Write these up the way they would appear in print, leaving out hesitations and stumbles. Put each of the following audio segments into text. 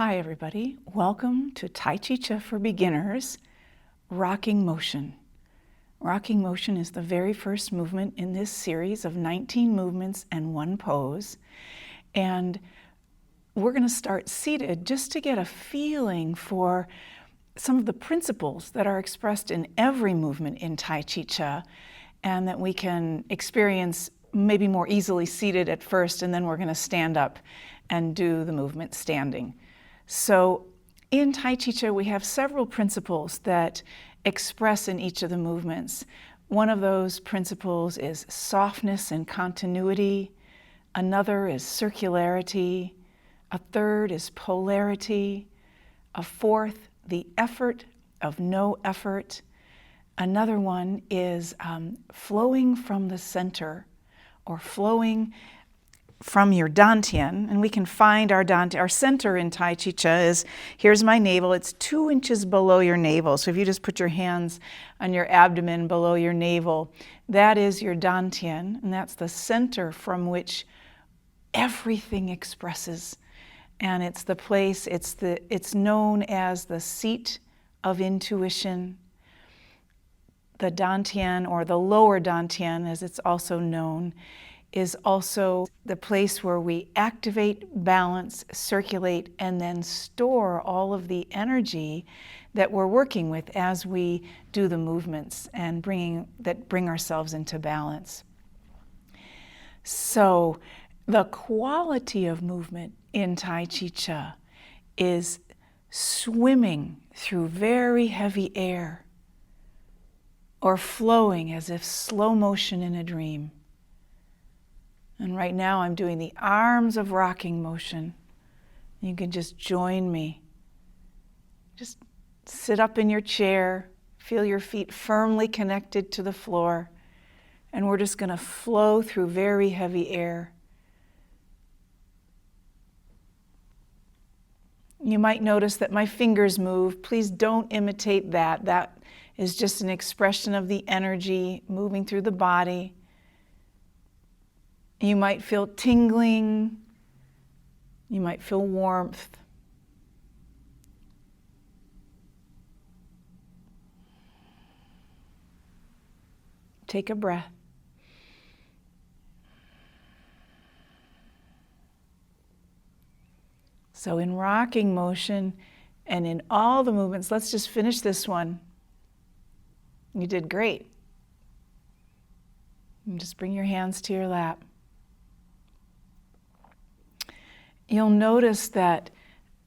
Hi everybody, welcome to Tai Chi Chih for Beginners, Rocking Motion. Rocking Motion is the very first movement in this series of 19 movements and one pose. And we're going to start seated just to get a feeling for some of the principles that are expressed in every movement in Tai Chi Chih, and that we can experience maybe more easily seated at first, and then we're going to stand up and do the movement standing. So in Tai Chi Chih, we have several principles that express in each of the movements. One of those principles is softness and continuity. Another is circularity. A third is polarity. A fourth, the effort of no effort. Another one is flowing from the center, or flowing from your dantian. And we can find our dantian. Our center in Tai Chi Chih is, here's my navel, it's 2 inches below your navel. So if you just put your hands on your abdomen below your navel, that is your dantian, and that's the center from which everything expresses. And it's the place, it's known as the seat of intuition. The dantian, or the lower dantian as it's also known, is also the place where we activate, balance, circulate, and then store all of the energy that we're working with as we do the movements and bring ourselves into balance. So the quality of movement in Tai Chi Chih is swimming through very heavy air, or flowing as if slow motion in a dream. And right now I'm doing the arms of rocking motion. You can just join me. Just sit up in your chair, feel your feet firmly connected to the floor, and we're just going to flow through very heavy air. You might notice that my fingers move. Please don't imitate that. That is just an expression of the energy moving through the body. You might feel tingling. You might feel warmth. Take a breath. So in rocking motion and in all the movements, let's just finish this one. You did great. And just bring your hands to your lap. You'll notice that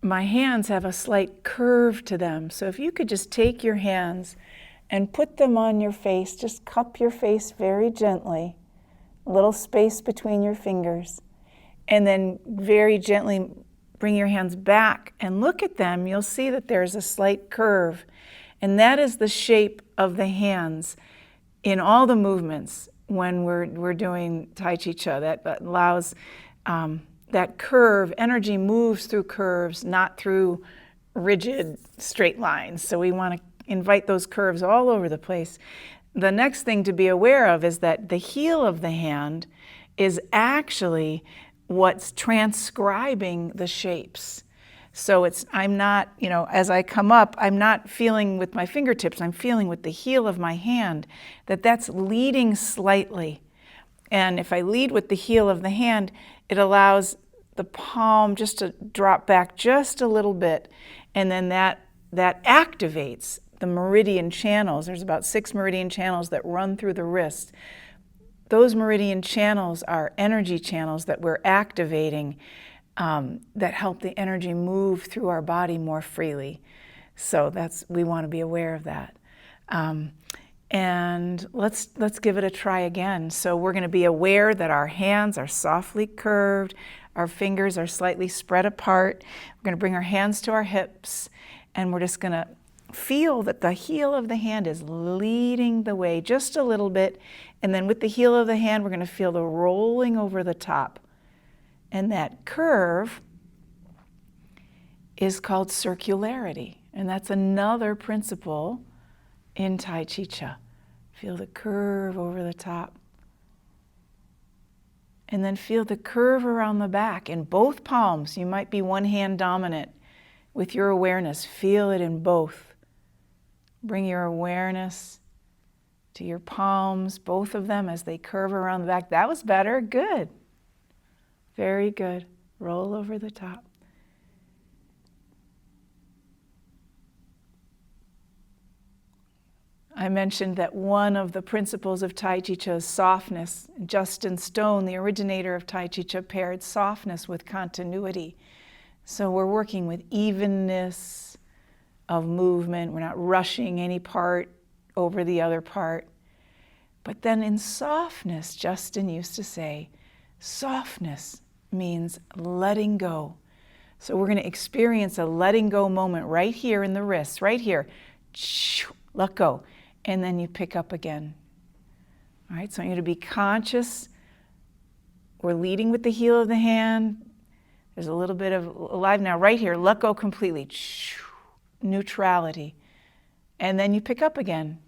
my hands have a slight curve to them. So if you could just take your hands and put them on your face, just cup your face very gently, a little space between your fingers, and then very gently bring your hands back and look at them. You'll see that there's a slight curve, and that is the shape of the hands in all the movements when we're doing Tai Chi Chih. That allows that curve, energy moves through curves, not through rigid straight lines. So we want to invite those curves all over the place. The next thing to be aware of is that the heel of the hand is actually what's transcribing the shapes. So I'm not, as I come up, I'm not feeling with my fingertips, I'm feeling with the heel of my hand, that's leading slightly. And if I lead with the heel of the hand, it allows the palm just to drop back just a little bit, and then that activates the meridian channels. There's about 6 meridian channels that run through the wrist. Those meridian channels are energy channels that we're activating that help the energy move through our body more freely. So we want to be aware of that. And let's give it a try again. So we're going to be aware that our hands are softly curved, our fingers are slightly spread apart. We're going to bring our hands to our hips, and we're just going to feel that the heel of the hand is leading the way just a little bit. And then with the heel of the hand, we're going to feel the rolling over the top. And that curve is called circularity. And that's another principle in Tai Chi Chih. Feel the curve over the top. And then feel the curve around the back in both palms. You might be one hand dominant. with your awareness. Feel it in both. Bring your awareness to your palms, both of them as they curve around the back. That was better. Good. Very good. Roll over the top. I mentioned that one of the principles of Tai Chi Chih is softness. Justin Stone, the originator of Tai Chi Chih, paired softness with continuity. So we're working with evenness of movement. We're not rushing any part over the other part. But then in softness, Justin used to say, softness means letting go. So we're going to experience a letting go moment right here in the wrists, right here. Let go. And then you pick up again. All right, so I want you to be conscious. We're leading with the heel of the hand. There's a little bit of alive now. Right here, let go completely. Neutrality. And then you pick up again.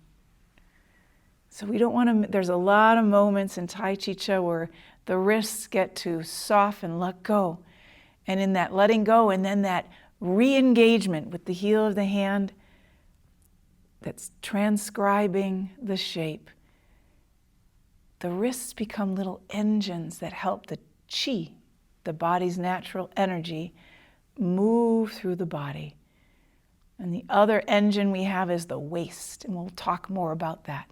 So we don't want to, there's a lot of moments in Tai Chi Chih where the wrists get to soften, let go. And in that letting go and then that re-engagement with the heel of the hand, that's transcribing the shape. The wrists become little engines that help the chi, the body's natural energy, move through the body. And the other engine we have is the waist, and we'll talk more about that.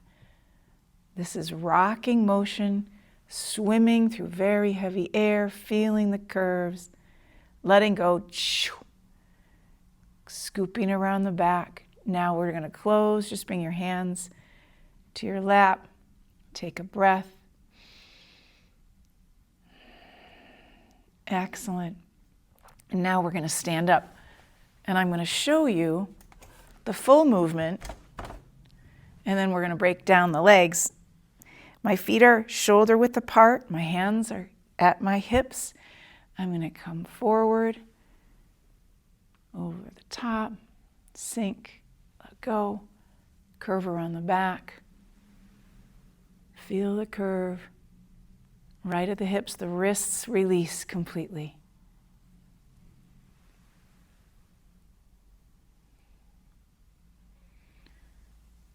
This is rocking motion, swimming through very heavy air, feeling the curves, letting go, scooping around the back. Now we're going to close. Just bring your hands to your lap. Take a breath. Excellent. And now we're going to stand up. And I'm going to show you the full movement. And then we're going to break down the legs. My feet are shoulder width apart. My hands are at my hips. I'm going to come forward, over the top, sink. Go, curve around the back, feel the curve, right at the hips, the wrists release completely.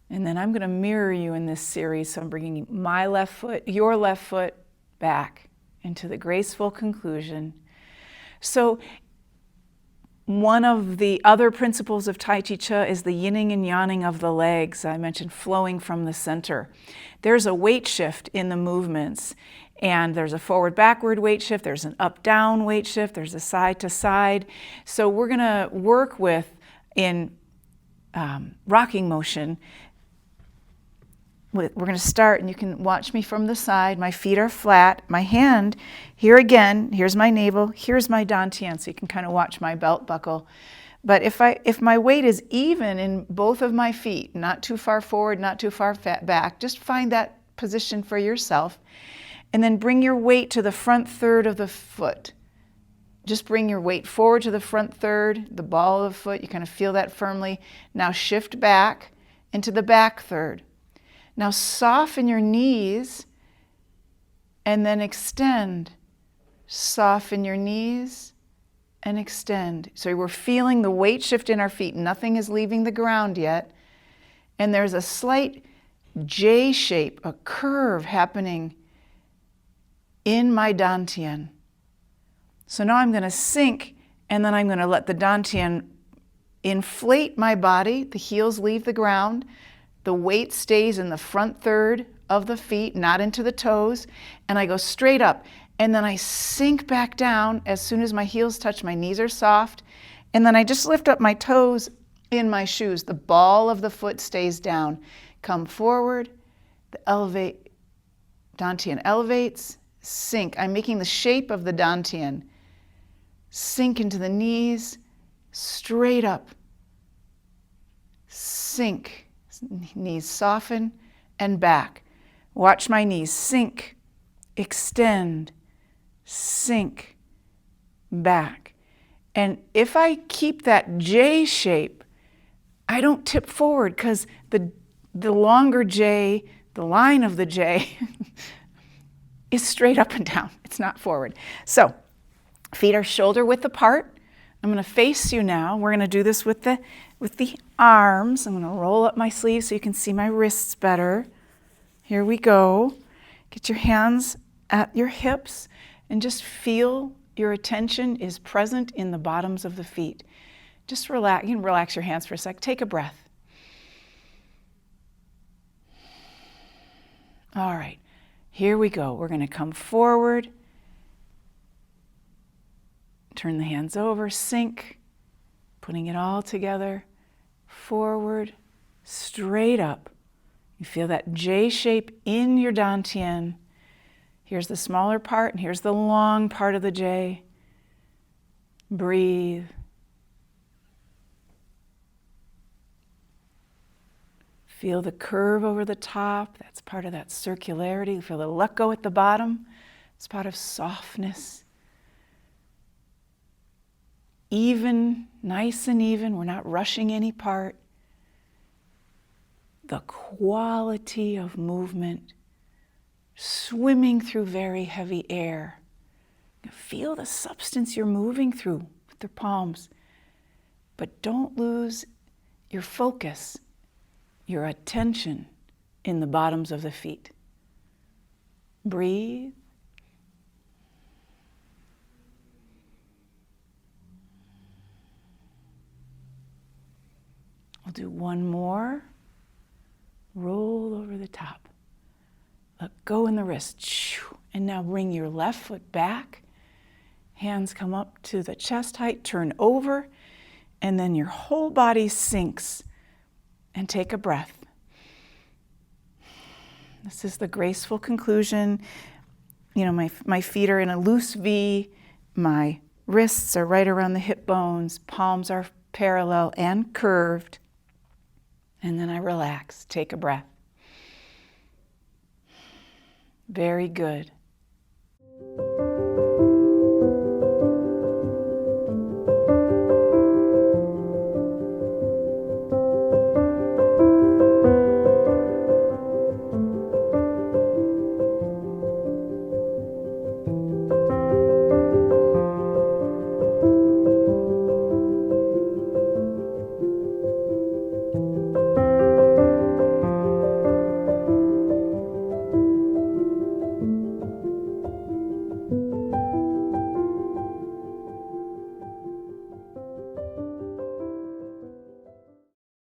And then I'm going to mirror you in this series, so I'm bringing my left foot, your left foot back into the graceful conclusion. So one of the other principles of Tai Chi Chih is the yinning and yanning of the legs. I mentioned flowing from the center. There's a weight shift in the movements, and there's a forward-backward weight shift, there's an up-down weight shift, there's a side-to-side. So we're going to work with, in rocking motion, we're going to start, and you can watch me from the side. My feet are flat. My hand, here again, here's my navel, here's my dantian, so you can kind of watch my belt buckle. But if my weight is even in both of my feet, not too far forward, not too far back, just find that position for yourself. And then bring your weight to the front third of the foot. Just bring your weight forward to the front third, the ball of the foot. You kind of feel that firmly. Now shift back into the back third. Now soften your knees and then extend. Soften your knees and extend. So we're feeling the weight shift in our feet. Nothing is leaving the ground yet. And there's a slight J shape, a curve happening in my dantian. So now I'm going to sink, and then I'm going to let the dantian inflate my body. The heels leave the ground. The weight stays in the front third of the feet, not into the toes. And I go straight up. And then I sink back down as soon as my heels touch. My knees are soft. And then I just lift up my toes in my shoes. The ball of the foot stays down. Come forward. The dantian elevates. Sink. I'm making the shape of the dantian. Sink into the knees. Straight up. Sink. Knees soften and back. Watch my knees sink, extend, sink, back. And if I keep that J shape, I don't tip forward because the longer J, the line of the J, is straight up and down. It's not forward. So feet are shoulder width apart. I'm going to face you now. We're going to do this with the arms. I'm going to roll up my sleeves so you can see my wrists better. Here we go. Get your hands at your hips and just feel your attention is present in the bottoms of the feet. Just relax. You can relax your hands for a sec. Take a breath. All right. Here we go. We're going to come forward. Turn the hands over, sink, putting it all together, forward, straight up. You feel that J shape in your dantian. Here's the smaller part, and here's the long part of the J. Breathe. Feel the curve over the top. That's part of that circularity. Feel the let go at the bottom. It's part of softness. Even, nice and even. We're not rushing any part. The quality of movement, swimming through very heavy air. Feel the substance you're moving through with the palms, but don't lose your focus, your attention in the bottoms of the feet. Breathe. We'll do one more. Roll over the top. Let go in the wrist. And now bring your left foot back. Hands come up to the chest height. Turn over. And then your whole body sinks. And take a breath. This is the graceful conclusion. You know, my feet are in a loose V. My wrists are right around the hip bones. Palms are parallel and curved. And then I relax, take a breath. Very good.